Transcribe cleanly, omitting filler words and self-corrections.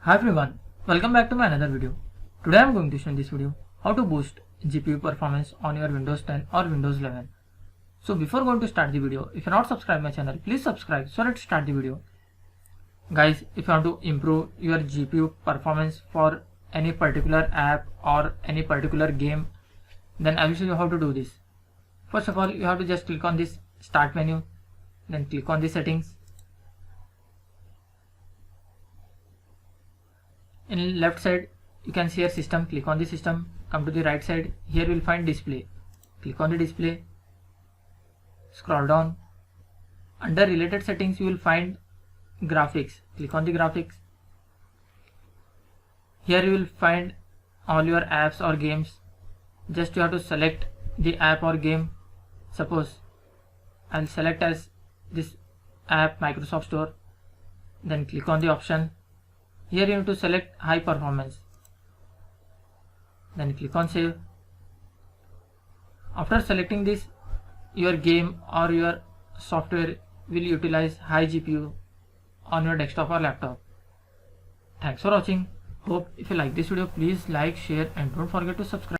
Hi everyone, welcome back to my another video. Today I am going to show in this video how to boost GPU performance on your Windows 10 or Windows 11. So before going to start the video, if you are not subscribed my channel, please subscribe. So let's start the video. Guys, if you want to improve your GPU performance for any particular app or any particular game, then I will show you how to do this. First of all, you have to just click on this start menu, then click on the settings. In left side you can see your system, click on the system. Come to the right side, here you will find display, click on the display, scroll down. Under related settings you will find graphics, click on the graphics. Here you will find all your apps or games. Just you have to select the app or game. Suppose I will select as this app Microsoft Store, then click on the option. Here you need to select high performance, then click on save. After selecting this, your game or your software will utilize high GPU on your desktop or laptop. Thanks for watching. Hope if you like this video, please like, share and don't forget to subscribe.